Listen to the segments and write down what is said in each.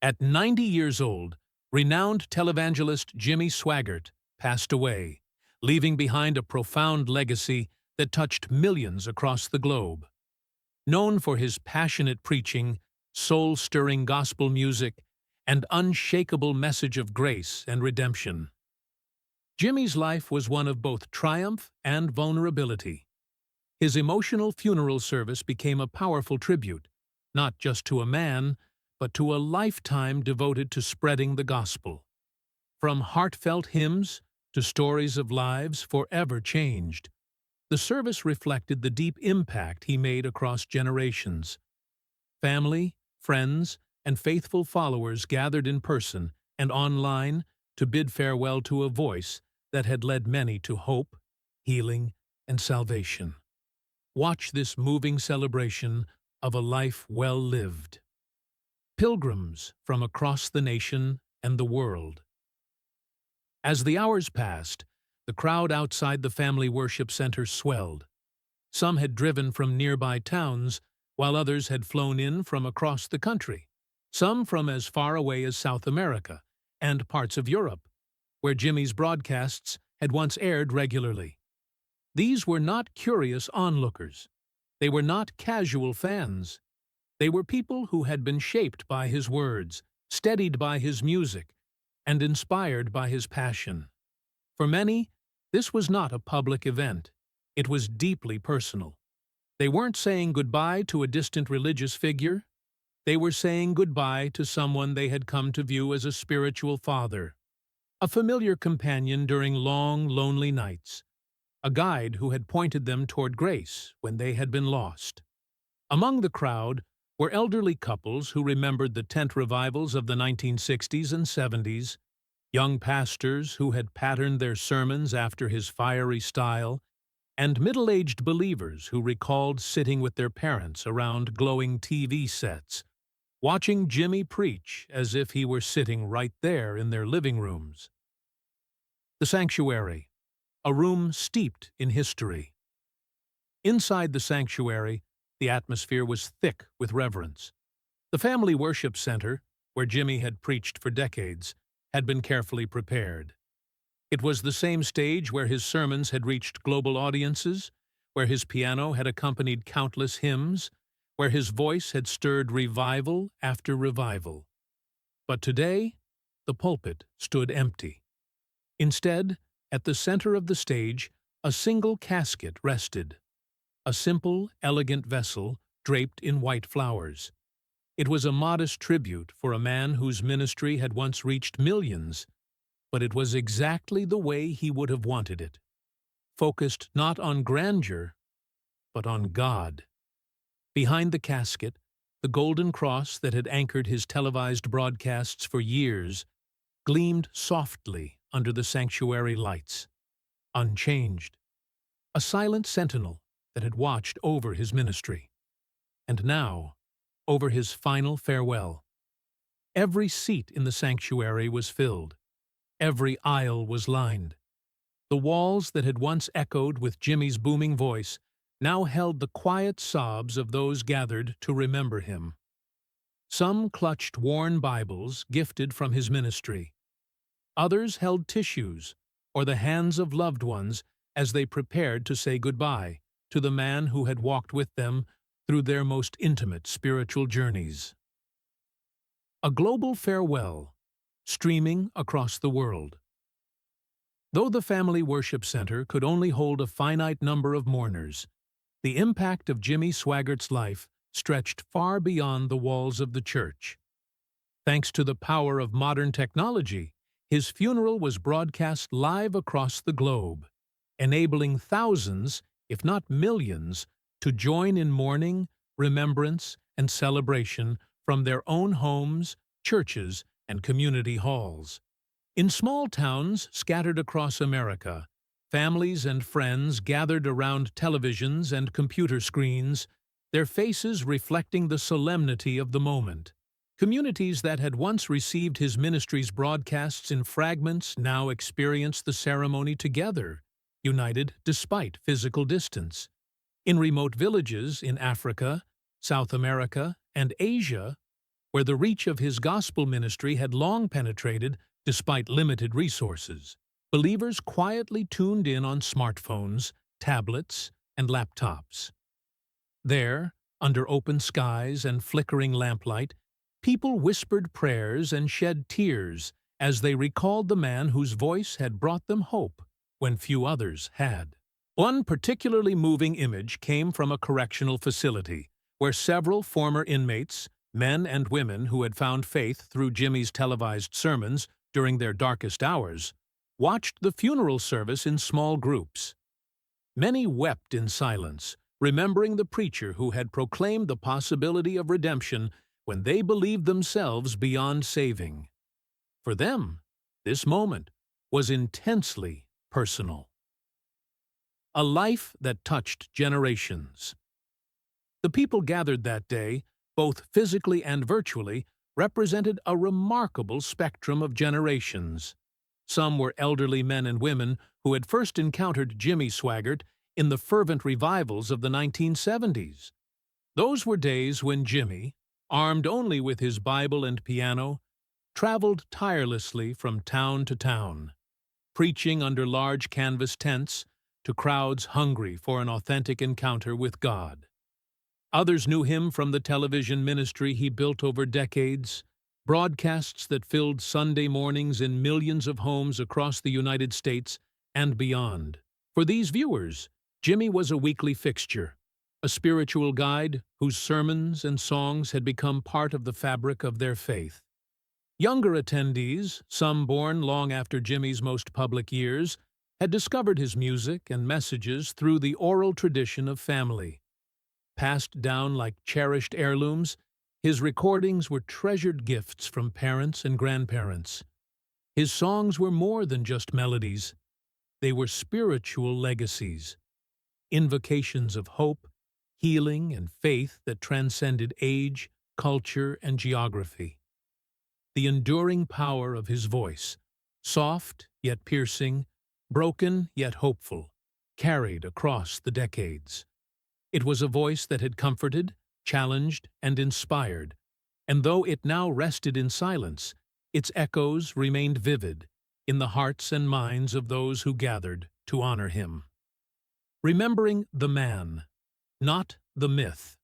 At 90 years old, renowned televangelist Jimmy Swaggart passed away, leaving behind a profound legacy that touched millions across the globe. Known for his passionate preaching, soul-stirring gospel music, and unshakable message of grace and redemption, Jimmy's life was one of both triumph and vulnerability. His emotional funeral service became a powerful tribute, not just to a man, but to a lifetime devoted to spreading the gospel. From heartfelt hymns to stories of lives forever changed, the service reflected the deep impact he made across generations. Family, friends, and faithful followers gathered in person and online to bid farewell to a voice that had led many to hope, healing, and salvation. Watch this moving celebration of a life well lived. Pilgrims from across the nation and the world. As the hours passed, the crowd outside the family worship center swelled. Some had driven from nearby towns, while others had flown in from across the country, some from as far away as South America and parts of Europe, where Jimmy's broadcasts had once aired regularly. These were not curious onlookers. They were not casual fans. They were people who had been shaped by his words, steadied by his music, and inspired by his passion. For many, this was not a public event. It was deeply personal. They weren't saying goodbye to a distant religious figure. They were saying goodbye to someone they had come to view as a spiritual father, a familiar companion during long, lonely nights, a guide who had pointed them toward grace when they had been lost. Among the crowd were elderly couples who remembered the tent revivals of the 1960s and 70s, young pastors who had patterned their sermons after his fiery style, and middle-aged believers who recalled sitting with their parents around glowing TV sets, watching Jimmy preach as if he were sitting right there in their living rooms. The sanctuary, a room steeped in history. Inside the sanctuary, the atmosphere was thick with reverence. The family worship center, where Jimmy had preached for decades, had been carefully prepared. It was the same stage where his sermons had reached global audiences, where his piano had accompanied countless hymns, where his voice had stirred revival after revival. But today, the pulpit stood empty. Instead, at the center of the stage, a single casket rested. A simple, elegant vessel draped in white flowers. It was a modest tribute for a man whose ministry had once reached millions, but it was exactly the way he would have wanted it, focused not on grandeur, but on God. Behind the casket, the golden cross that had anchored his televised broadcasts for years gleamed softly under the sanctuary lights, unchanged, a silent sentinel that had watched over his ministry, and now over his final farewell. Every seat in the sanctuary was filled. Every aisle was lined. The walls that had once echoed with Jimmy's booming voice now held the quiet sobs of those gathered to remember him. Some clutched worn Bibles gifted from his ministry. Others held tissues or the hands of loved ones as they prepared to say goodbye to the man who had walked with them through their most intimate spiritual journeys. A global farewell, streaming across the world. Though the family worship center could only hold a finite number of mourners, the impact of Jimmy Swaggart's life stretched far beyond the walls of the church. Thanks to the power of modern technology, his funeral was broadcast live across the globe, enabling thousands, if not millions, to join in mourning, remembrance, and celebration from their own homes, churches, and community halls. In small towns scattered across America, families and friends gathered around televisions and computer screens, their faces reflecting the solemnity of the moment. Communities that had once received his ministry's broadcasts in fragments now experienced the ceremony together, united despite physical distance. In remote villages in Africa, South America, and Asia, where the reach of his gospel ministry had long penetrated despite limited resources. Believers quietly tuned in on smartphones, tablets, and laptops. There, under open skies and flickering lamplight, people whispered prayers and shed tears as they recalled the man whose voice had brought them hope when few others had. One particularly moving image came from a correctional facility, where several former inmates, men and women who had found faith through Jimmy's televised sermons during their darkest hours, watched the funeral service in small groups. Many wept in silence, remembering the preacher who had proclaimed the possibility of redemption when they believed themselves beyond saving. For them, this moment was intensely personal. A life that touched generations. The people gathered that day, both physically and virtually, represented a remarkable spectrum of generations. Some were elderly men and women who had first encountered Jimmy Swaggart in the fervent revivals of the 1970s. Those were days when Jimmy, armed only with his Bible and piano, traveled tirelessly from town to town, preaching under large canvas tents to crowds hungry for an authentic encounter with God. Others knew him from the television ministry he built over decades, broadcasts that filled Sunday mornings in millions of homes across the United States and beyond. For these viewers, Jimmy was a weekly fixture, a spiritual guide whose sermons and songs had become part of the fabric of their faith. Younger attendees, some born long after Jimmy's most public years, had discovered his music and messages through the oral tradition of family. Passed down like cherished heirlooms, his recordings were treasured gifts from parents and grandparents. His songs were more than just melodies. They were spiritual legacies, invocations of hope, healing, and faith that transcended age, culture, and geography. The enduring power of his voice, soft yet piercing, broken yet hopeful, carried across the decades. It was a voice that had comforted, challenged, and inspired, and though it now rested in silence, its echoes remained vivid in the hearts and minds of those who gathered to honor him. Remembering the man, not the myth.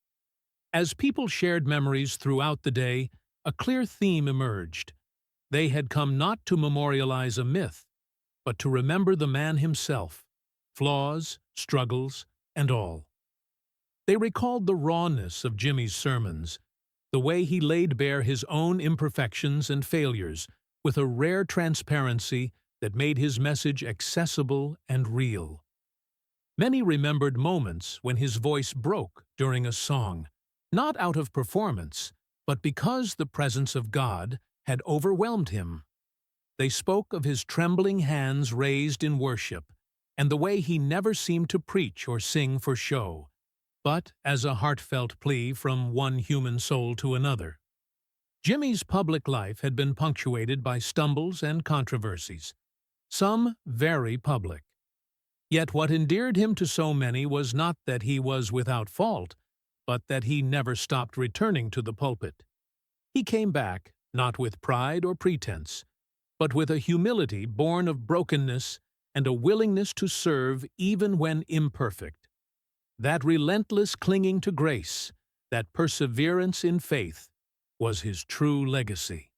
As people shared memories throughout the day, a clear theme emerged. They had come not to memorialize a myth, but to remember the man himself, flaws, struggles, and all. They recalled the rawness of Jimmy's sermons, the way he laid bare his own imperfections and failures with a rare transparency that made his message accessible and real. Many remembered moments when his voice broke during a song, not out of performance, but because the presence of God had overwhelmed him. They spoke of his trembling hands raised in worship, and the way he never seemed to preach or sing for show, but as a heartfelt plea from one human soul to another. Jimmy's public life had been punctuated by stumbles and controversies, some very public. Yet what endeared him to so many was not that he was without fault, but that he never stopped returning to the pulpit. He came back, not with pride or pretense, but with a humility born of brokenness and a willingness to serve even when imperfect. That relentless clinging to grace, that perseverance in faith, was his true legacy.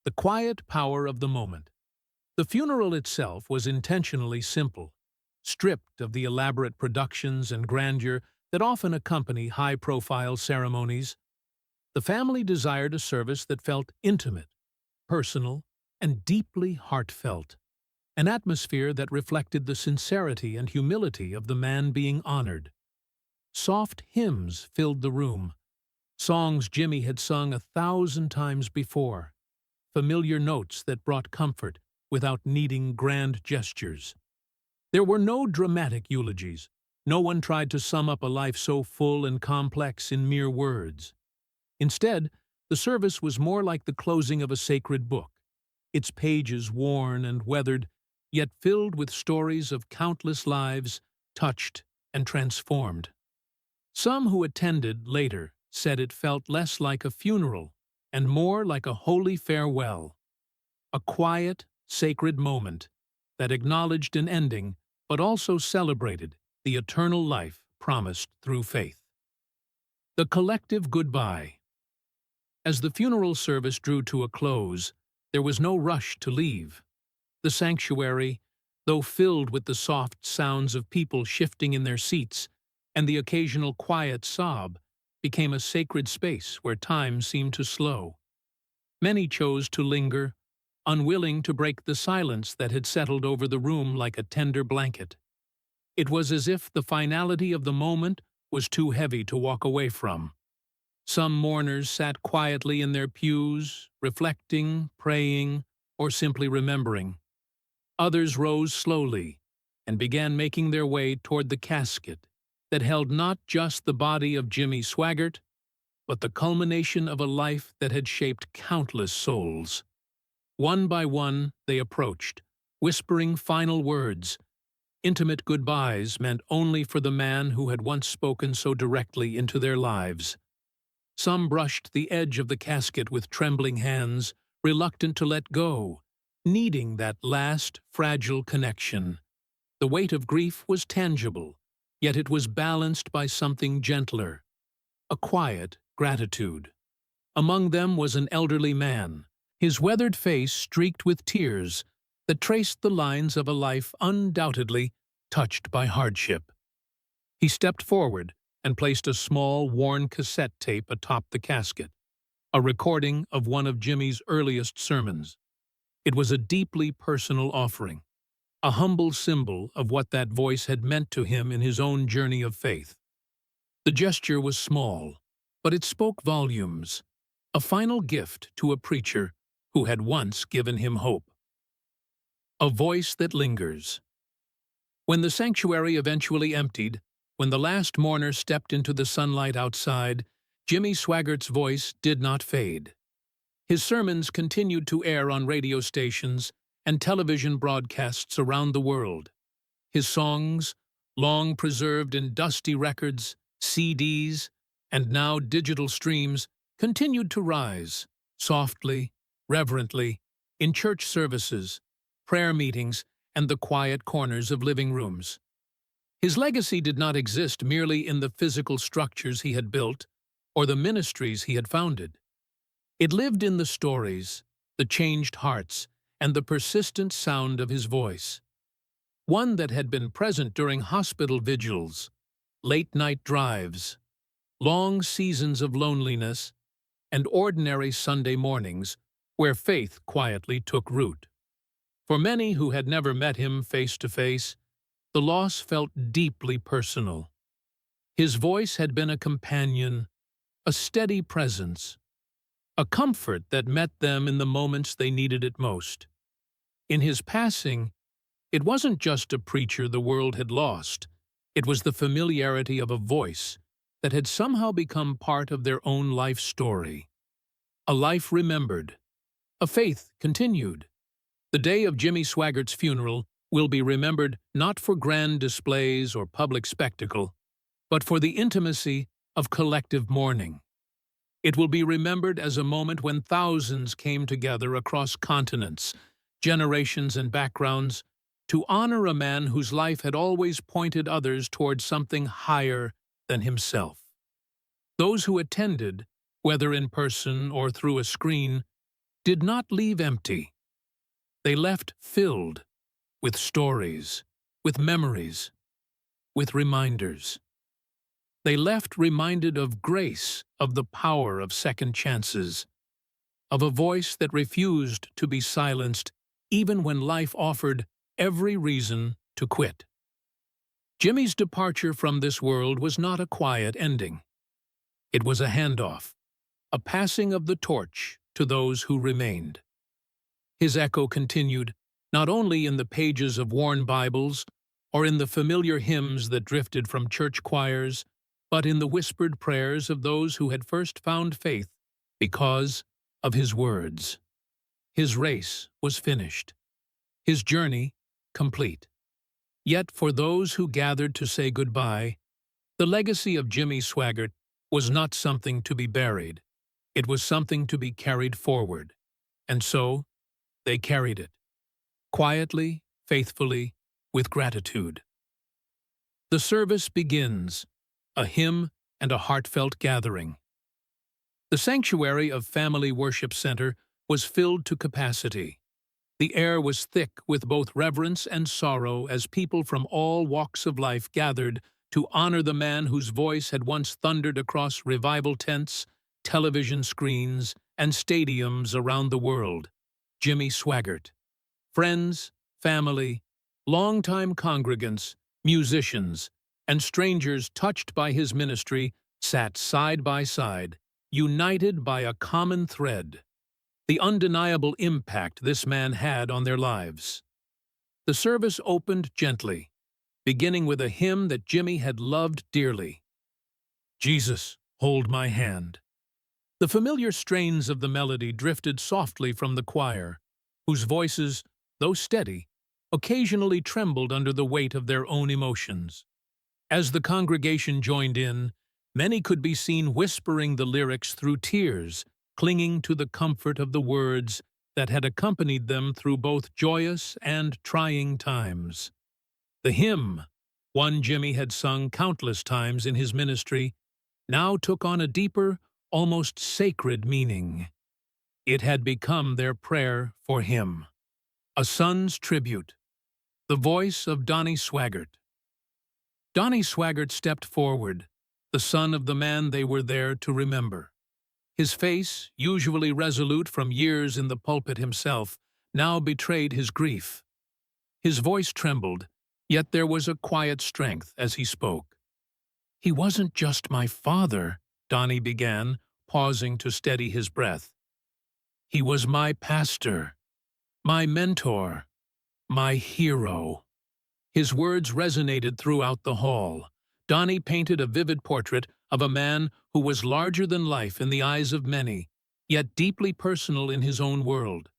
The quiet power of the moment. The funeral itself was intentionally simple, stripped of the elaborate productions and grandeur that often accompany high-profile ceremonies. The family desired a service that felt intimate, personal, and deeply heartfelt, an atmosphere that reflected the sincerity and humility of the man being honored. Soft hymns filled the room, songs Jimmy had sung 1,000 times before, familiar notes that brought comfort without needing grand gestures. There were no dramatic eulogies. No one tried to sum up a life so full and complex in mere words. Instead, the service was more like the closing of a sacred book, its pages worn and weathered, yet filled with stories of countless lives touched and transformed. Some who attended later said it felt less like a funeral and more like a holy farewell, a quiet, sacred moment that acknowledged an ending but also celebrated the eternal life promised through faith. The collective goodbye. As the funeral service drew to a close, there was no rush to leave. The sanctuary, though filled with the soft sounds of people shifting in their seats and the occasional quiet sob, became a sacred space where time seemed to slow. Many chose to linger, unwilling to break the silence that had settled over the room like a tender blanket. It was as if the finality of the moment was too heavy to walk away from. Some mourners sat quietly in their pews, reflecting, praying, or simply remembering. Others rose slowly and began making their way toward the casket that held not just the body of Jimmy Swaggart, but the culmination of a life that had shaped countless souls. One by one they approached, whispering final words, intimate goodbyes meant only for the man who had once spoken so directly into their lives. Some brushed the edge of the casket with trembling hands, reluctant to let go, needing that last, fragile connection. The weight of grief was tangible, yet it was balanced by something gentler, a quiet gratitude. Among them was an elderly man, his weathered face streaked with tears that traced the lines of a life undoubtedly touched by hardship. He stepped forward and placed a small, worn cassette tape atop the casket, a recording of one of Jimmy's earliest sermons. It was a deeply personal offering, a humble symbol of what that voice had meant to him in his own journey of faith. The gesture was small, but it spoke volumes, a final gift to a preacher who had once given him hope. A voice that lingers. When the sanctuary eventually emptied, when the last mourner stepped into the sunlight outside, Jimmy Swaggart's voice did not fade. His sermons continued to air on radio stations and television broadcasts around the world. His songs, long preserved in dusty records, CDs, and now digital streams, continued to rise, softly, reverently, in church services, prayer meetings, and the quiet corners of living rooms. His legacy did not exist merely in the physical structures he had built or the ministries he had founded. It lived in the stories, the changed hearts, and the persistent sound of his voice. One that had been present during hospital vigils, late-night drives, long seasons of loneliness, and ordinary Sunday mornings where faith quietly took root. For many who had never met him face to face, the loss felt deeply personal. His voice had been a companion, a steady presence, a comfort that met them in the moments they needed it most. In his passing, it wasn't just a preacher the world had lost, it was the familiarity of a voice that had somehow become part of their own life story. A life remembered, a faith continued. The day of Jimmy Swaggart's funeral will be remembered not for grand displays or public spectacle, but for the intimacy of collective mourning. It will be remembered as a moment when thousands came together across continents, generations and backgrounds to honor a man whose life had always pointed others toward something higher than himself. Those who attended, whether in person or through a screen, did not leave empty. They left filled with stories, with memories, with reminders. They left reminded of grace, of the power of second chances, of a voice that refused to be silenced even when life offered every reason to quit. Jimmy's departure from this world was not a quiet ending. It was a handoff, a passing of the torch to those who remained. His echo continued, not only in the pages of worn Bibles or in the familiar hymns that drifted from church choirs, but in the whispered prayers of those who had first found faith because of his words. His race was finished, his journey complete. Yet for those who gathered to say goodbye, the legacy of Jimmy Swaggart was not something to be buried. It was something to be carried forward, and so they carried it, quietly, faithfully, with gratitude. The service begins, a hymn and a heartfelt gathering. The sanctuary of Family Worship Center was filled to capacity. The air was thick with both reverence and sorrow as people from all walks of life gathered to honor the man whose voice had once thundered across revival tents, television screens, and stadiums around the world, Jimmy Swaggart. Friends, family, longtime congregants, musicians, and strangers touched by his ministry sat side by side, united by a common thread: the undeniable impact this man had on their lives. The service opened gently, beginning with a hymn that Jimmy had loved dearly, "Jesus, Hold My Hand." The familiar strains of the melody drifted softly from the choir, whose voices, though steady, occasionally trembled under the weight of their own emotions. As the congregation joined in, many could be seen whispering the lyrics through tears, clinging to the comfort of the words that had accompanied them through both joyous and trying times. The hymn, one Jimmy had sung countless times in his ministry, now took on a deeper, almost sacred meaning. It had become their prayer for him. A son's tribute. The voice of Donnie Swaggart. Donnie Swaggart stepped forward, the son of the man they were there to remember. His face, usually resolute from years in the pulpit himself, now betrayed his grief. His voice trembled, yet there was a quiet strength as he spoke. "He wasn't just my father," Donnie began, pausing to steady his breath. "He was my pastor, my mentor, my hero." His words resonated throughout the hall. Donnie painted a vivid portrait of a man who was larger than life in the eyes of many, yet deeply personal in his own world.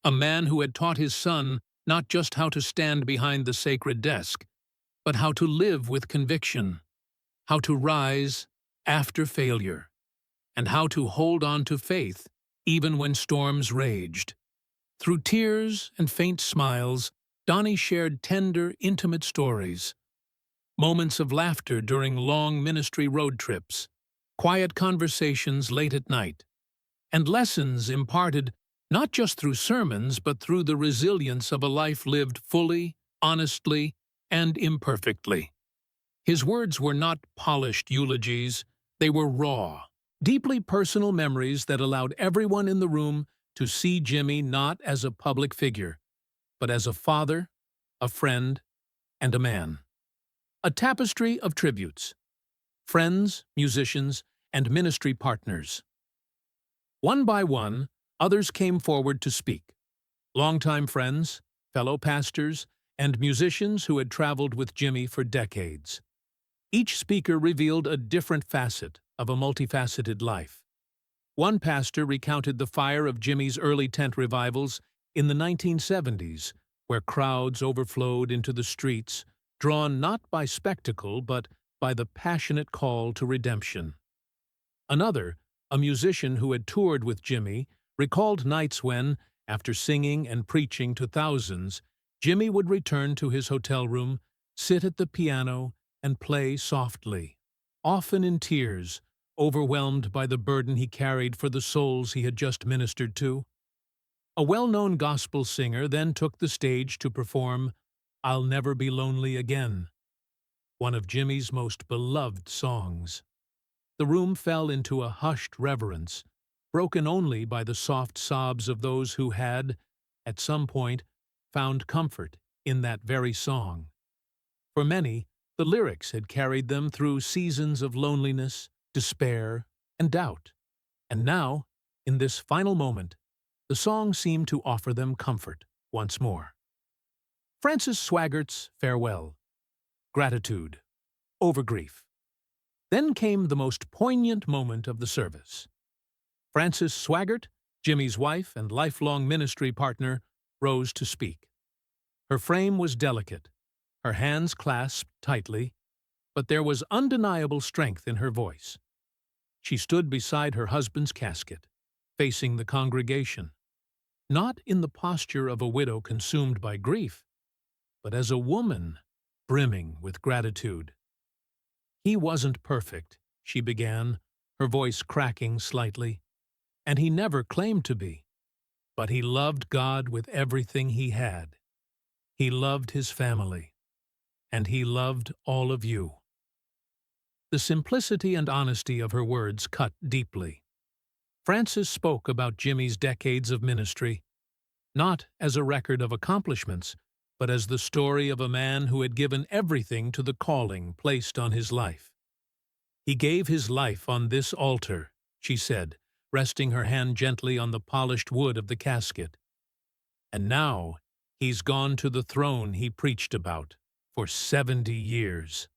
A man who had taught his son not just how to stand behind the sacred desk, but how to live with conviction, how to rise after failure, and how to hold on to faith even when storms raged. Through tears and faint smiles, Donnie shared tender, intimate stories. Moments of laughter during long ministry road trips, quiet conversations late at night, and lessons imparted not just through sermons but through the resilience of a life lived fully, honestly, and imperfectly. His words were not polished eulogies, they were raw, deeply personal memories that allowed everyone in the room to see Jimmy not as a public figure, but as a father, a friend, and a man. A tapestry of tributes: friends, musicians, and ministry partners. One by one, others came forward to speak. Longtime friends, fellow pastors, and musicians who had traveled with Jimmy for decades. Each speaker revealed a different facet of a multifaceted life. One pastor recounted the fire of Jimmy's early tent revivals in the 1970s, where crowds overflowed into the streets, drawn not by spectacle but by the passionate call to redemption. Another, a musician who had toured with Jimmy, recalled nights when, after singing and preaching to thousands, Jimmy would return to his hotel room, sit at the piano, and play softly, often in tears, overwhelmed by the burden he carried for the souls he had just ministered to. A well-known gospel singer then took the stage to perform "I'll Never Be Lonely Again," one of Jimmy's most beloved songs. The room fell into a hushed reverence, broken only by the soft sobs of those who had, at some point, found comfort in that very song. For many, the lyrics had carried them through seasons of loneliness, despair, and doubt. And now, in this final moment, the song seemed to offer them comfort once more. Francis Swaggart's farewell, gratitude, over grief. Then came the most poignant moment of the service. Francis Swaggart, Jimmy's wife and lifelong ministry partner, rose to speak. Her frame was delicate, her hands clasped tightly, but there was undeniable strength in her voice. She stood beside her husband's casket, facing the congregation, not in the posture of a widow consumed by grief, but as a woman brimming with gratitude. "He wasn't perfect," she began, her voice cracking slightly, "and he never claimed to be. But he loved God with everything he had. He loved his family. And he loved all of you." The simplicity and honesty of her words cut deeply. Frances spoke about Jimmy's decades of ministry, not as a record of accomplishments, but as the story of a man who had given everything to the calling placed on his life. "He gave his life on this altar," she said, resting her hand gently on the polished wood of the casket. "And now he's gone to the throne he preached about for 70 years.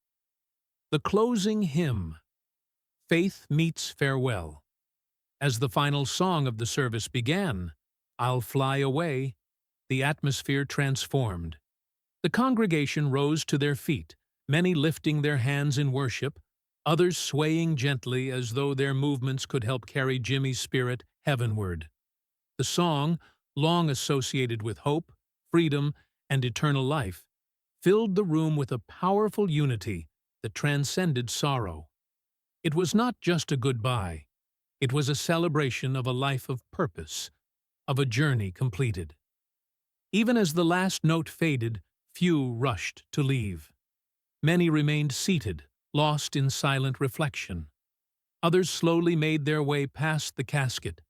The closing hymn, "Faith Meets Farewell." As the final song of the service began, "I'll Fly Away," the atmosphere transformed. The congregation rose to their feet, many lifting their hands in worship, others swaying gently as though their movements could help carry Jimmy's spirit heavenward. The song, long associated with hope, freedom, and eternal life, filled the room with a powerful unity that transcended sorrow. It was not just a goodbye. It was a celebration of a life of purpose, of a journey completed. Even as the last note faded, few rushed to leave. Many remained seated, lost in silent reflection. Others slowly made their way past the casket,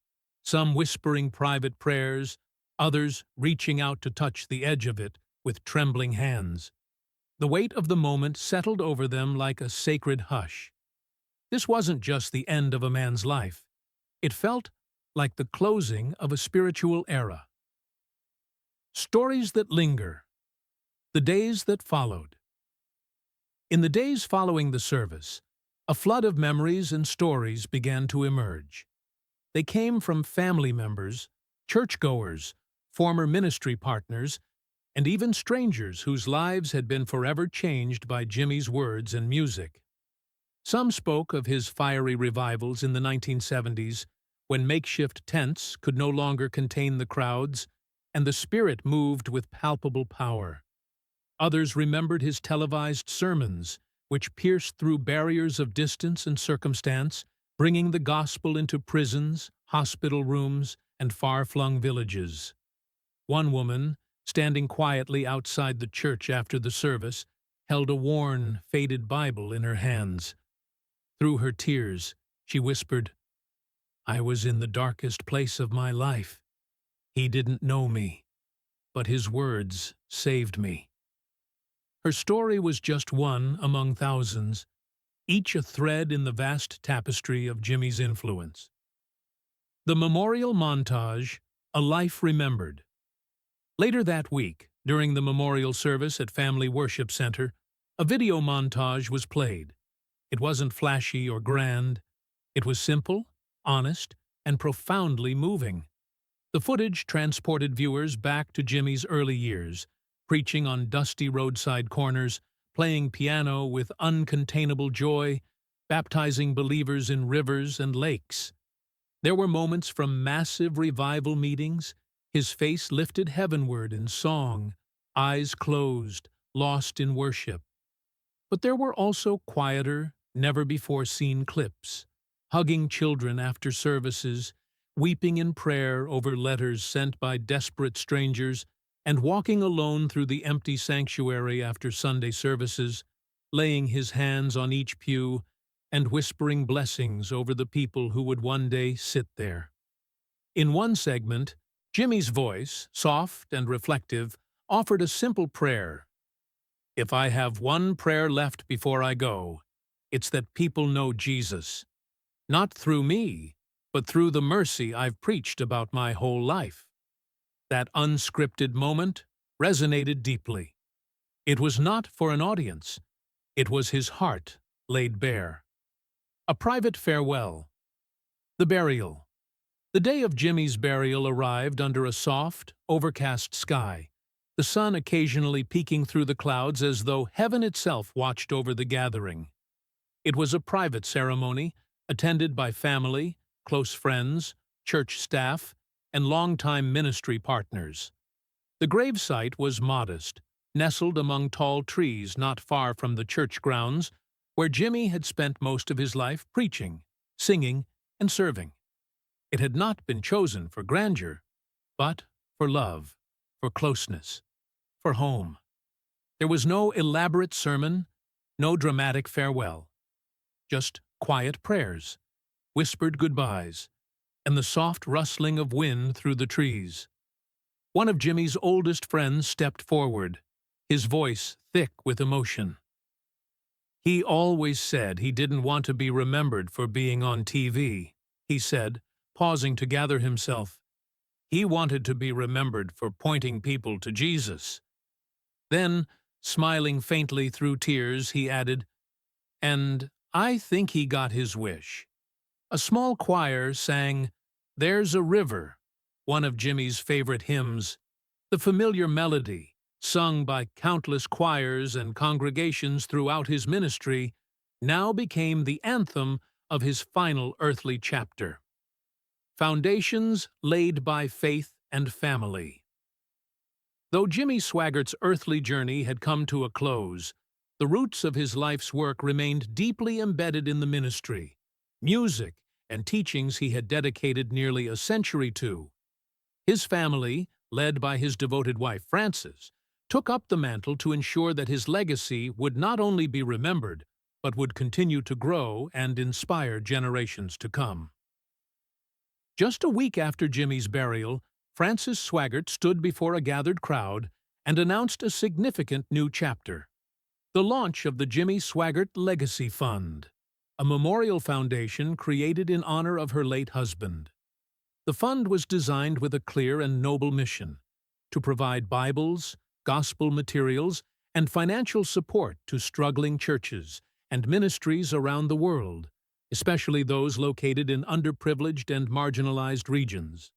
some whispering private prayers, others reaching out to touch the edge of it with trembling hands. The weight of the moment settled over them like a sacred hush. This wasn't just the end of a man's life. It felt like the closing of a spiritual era. Stories that linger. The days that followed. In the days following the service, a flood of memories and stories began to emerge. They came from family members, churchgoers, former ministry partners, and even strangers whose lives had been forever changed by Jimmy's words and music. Some spoke of his fiery revivals in the 1970s, when makeshift tents could no longer contain the crowds, and the Spirit moved with palpable power. Others remembered his televised sermons, which pierced through barriers of distance and circumstance, bringing the gospel into prisons, hospital rooms, and far-flung villages. One woman, standing quietly outside the church after the service, held a worn, faded Bible in her hands. Through her tears, she whispered, "I was in the darkest place of my life. He didn't know me, but his words saved me." Her story was just one among thousands, each a thread in the vast tapestry of Jimmy's influence. The memorial montage, A Life Remembered. Later that week, during the memorial service at Family Worship Center, a video montage was played. It wasn't flashy or grand. It was simple, honest, and profoundly moving. The footage transported viewers back to Jimmy's early years, preaching on dusty roadside corners, playing piano with uncontainable joy, baptizing believers in rivers and lakes. There were moments from massive revival meetings, his face lifted heavenward in song, eyes closed, lost in worship. But there were also quieter, never-before-seen clips, hugging children after services, weeping in prayer over letters sent by desperate strangers, and walking alone through the empty sanctuary after Sunday services, laying his hands on each pew and whispering blessings over the people who would one day sit there. In one segment, Jimmy's voice, soft and reflective, offered a simple prayer. "If I have one prayer left before I go, it's that people know Jesus, not through me, but through the mercy I've preached about my whole life." That unscripted moment resonated deeply. It was not for an audience. It was his heart laid bare. A private farewell. The burial. The day of Jimmy's burial arrived under a soft, overcast sky, the sun occasionally peeking through the clouds as though heaven itself watched over the gathering. It was a private ceremony, attended by family, close friends, church staff, and longtime ministry partners. The gravesite was modest, nestled among tall trees not far from the church grounds, where Jimmy had spent most of his life preaching, singing, and serving. It had not been chosen for grandeur, but for love, for closeness, for home. There was no elaborate sermon, no dramatic farewell, just quiet prayers, whispered goodbyes, and the soft rustling of wind through the trees. One of Jimmy's oldest friends stepped forward, his voice thick with emotion. "He always said he didn't want to be remembered for being on TV," he said, pausing to gather himself. "He wanted to be remembered for pointing people to Jesus." Then, smiling faintly through tears, he added, "And I think he got his wish." A small choir sang "There's a River," one of Jimmy's favorite hymns. The familiar melody, sung by countless choirs and congregations throughout his ministry, now became the anthem of his final earthly chapter. Foundations laid by faith and family. Though Jimmy Swaggart's earthly journey had come to a close, the roots of his life's work remained deeply embedded in the ministry, music, and teachings he had dedicated nearly a century to. His family, led by his devoted wife Frances, took up the mantle to ensure that his legacy would not only be remembered, but would continue to grow and inspire generations to come. Just a week after Jimmy's burial, Frances Swaggart stood before a gathered crowd and announced a significant new chapter: the launch of the Jimmy Swaggart Legacy Fund, a memorial foundation created in honor of her late husband. The fund was designed with a clear and noble mission: to provide Bibles, gospel materials, and financial support to struggling churches and ministries around the world, especially those located in underprivileged and marginalized regions.